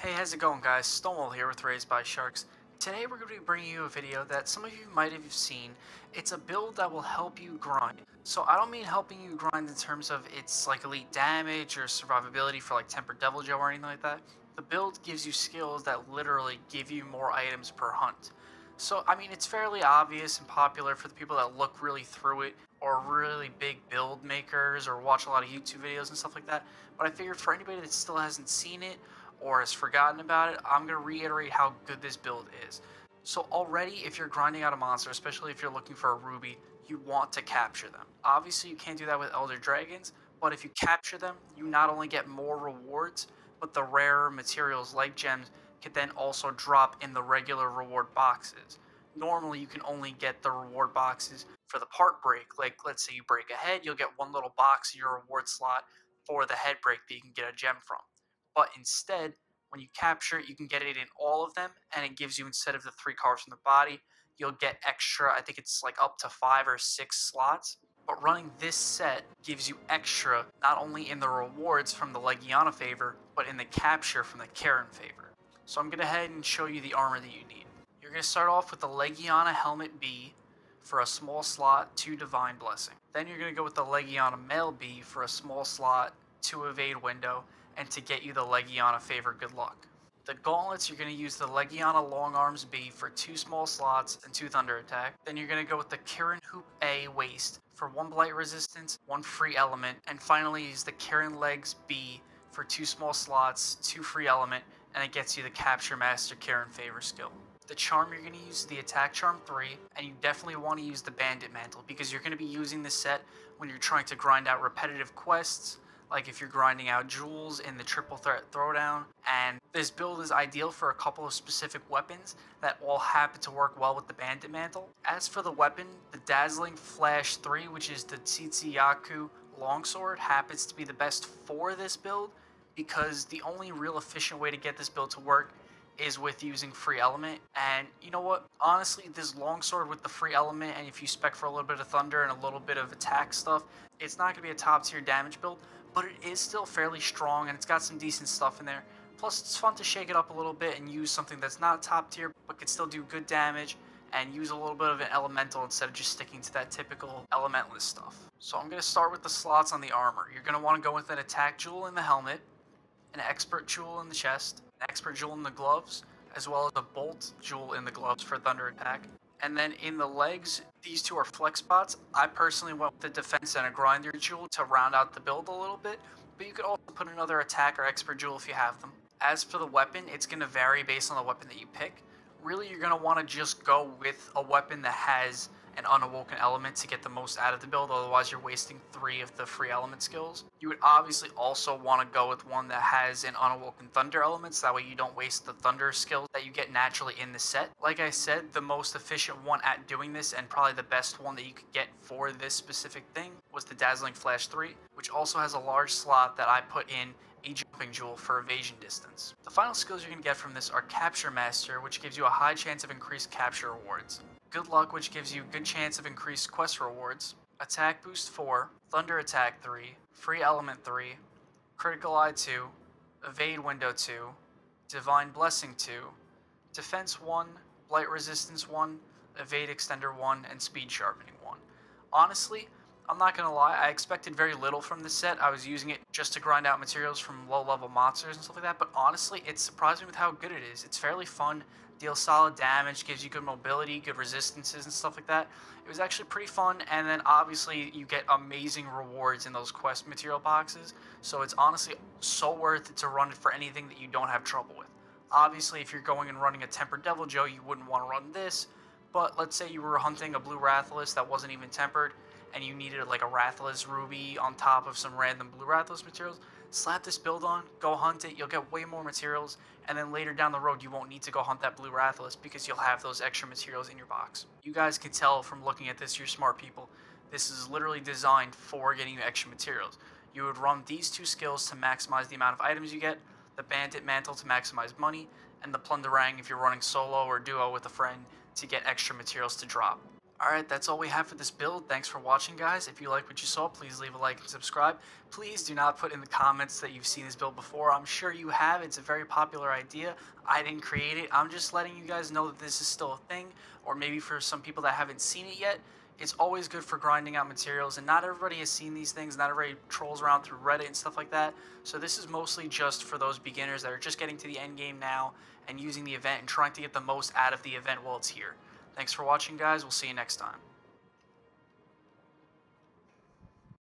Hey, how's it going, guys? Stonewall here with Raised by Sharks. Today we're going to be bringing you a video that some of you might have seen. It's a build that will help you grind. So I don't mean helping you grind in terms of it's like elite damage or survivability for like Tempered Devil Joe or anything like that. The build gives you skills that literally give you more items per hunt. So, I mean, it's fairly obvious and popular for the people that look really through it or really big build makers or watch a lot of YouTube videos and stuff like that. But I figured for anybody that still hasn't seen it or has forgotten about it, I'm going to reiterate how good this build is. So already, if you're grinding out a monster, especially if you're looking for a ruby, you want to capture them. Obviously, you can't do that with Elder Dragons, but if you capture them, you not only get more rewards, but the rarer materials like gems can then also drop in the regular reward boxes. Normally, you can only get the reward boxes for the part break. Like, let's say you break a head, you'll get one little box in your reward slot for the head break that you can get a gem from. But instead, when you capture it, you can get it in all of them, and it gives you, instead of the 3 cards from the body, you'll get extra, I think it's like up to 5 or 6 slots. But running this set gives you extra, not only in the rewards from the Legiana favor, but in the capture from the Kirin favor. So I'm going to head and show you the armor that you need. You're going to start off with the Legiana Helmet B for a small slot, 2 Divine Blessing. Then you're going to go with the Legiana Mail B for a small slot, 2 Evade Window, and to get you the Legiana favor Good Luck. The gauntlets, you're going to use the Legiana Long Arms B for 2 small slots and 2 Thunder Attack. Then you're going to go with the Kirin Hoop A Waist for 1 Blight Resistance, 1 free element, and finally use the Kirin Legs B for 2 small slots, 2 free element, and it gets you the Capture Master Kirin favor skill. The charm, you're going to use the Attack Charm 3, and you definitely want to use the Bandit Mantle because you're going to be using this set when you're trying to grind out repetitive quests, like if you're grinding out jewels in the Triple Threat Throwdown. And this build is ideal for a couple of specific weapons that all happen to work well with the Bandit Mantle. As for the weapon, the Dazzling Flash 3, which is the Tsitsiyaku longsword, happens to be the best for this build because the only real efficient way to get this build to work is with using free element. And you know what, honestly, this longsword with the free element, and if you spec for a little bit of thunder and a little bit of attack stuff, it's not going to be a top tier damage build, but it is still fairly strong and it's got some decent stuff in there. Plus, it's fun to shake it up a little bit and use something that's not top tier but can still do good damage and use a little bit of an elemental instead of just sticking to that typical elementalist stuff. So I'm going to start with the slots on the armor. You're going to want to go with an attack jewel in the helmet, an expert jewel in the chest, an expert jewel in the gloves, as well as a bolt jewel in the gloves for thunder attack. And then in the legs, these 2 are flex spots. I personally went with the defense and a grinder jewel to round out the build a little bit, but you could also put another attack or expert jewel if you have them. As for the weapon, it's going to vary based on the weapon that you pick. Really, you're going to want to just go with a weapon that has an unawoken element to get the most out of the build, otherwise you're wasting 3 of the free element skills. You would obviously also want to go with one that has an unawoken thunder element, so that way you don't waste the thunder skills that you get naturally in the set. Like I said, the most efficient one at doing this, and probably the best one that you could get for this specific thing, was the Dazzling Flash 3, which also has a large slot that I put in a jumping jewel for evasion distance. The final skills you're going to get from this are Capture Master, which gives you a high chance of increased capture rewards, Good Luck, which gives you a good chance of increased quest rewards, Attack Boost 4, Thunder Attack 3, Free Element 3, Critical Eye 2, Evade Window 2, Divine Blessing 2, Defense 1, Blight Resistance 1, Evade Extender 1, and Speed Sharpening 1. Honestly, I'm not going to lie, I expected very little from this set. I was using it just to grind out materials from low-level monsters and stuff like that, but honestly, it surprised me with how good it is. It's fairly fun, deals solid damage, gives you good mobility, good resistances and stuff like that. It was actually pretty fun, and then obviously you get amazing rewards in those quest material boxes, so it's honestly so worth it to run it for anything that you don't have trouble with. Obviously, if you're going and running a Tempered Devil Joe, you wouldn't want to run this, but let's say you were hunting a blue Rathalos that wasn't even tempered, and you needed like a Rathalos Ruby on top of some random blue Rathalos materials, slap this build on, go hunt it, you'll get way more materials, and then later down the road you won't need to go hunt that blue Rathalos because you'll have those extra materials in your box. You guys can tell from looking at this, you're smart people. This is literally designed for getting you extra materials. You would run these 2 skills to maximize the amount of items you get, the Bandit Mantle to maximize money, and the Plunderang if you're running solo or duo with a friend to get extra materials to drop. Alright, that's all we have for this build. Thanks for watching, guys. If you like what you saw, please leave a like and subscribe. Please do not put in the comments that you've seen this build before. I'm sure you have. It's a very popular idea. I didn't create it. I'm just letting you guys know that this is still a thing, or maybe for some people that haven't seen it yet. It's always good for grinding out materials, and not everybody has seen these things. Not everybody trolls around through Reddit and stuff like that. So this is mostly just for those beginners that are just getting to the end game now and using the event and trying to get the most out of the event while it's here. Thanks for watching, guys. We'll see you next time.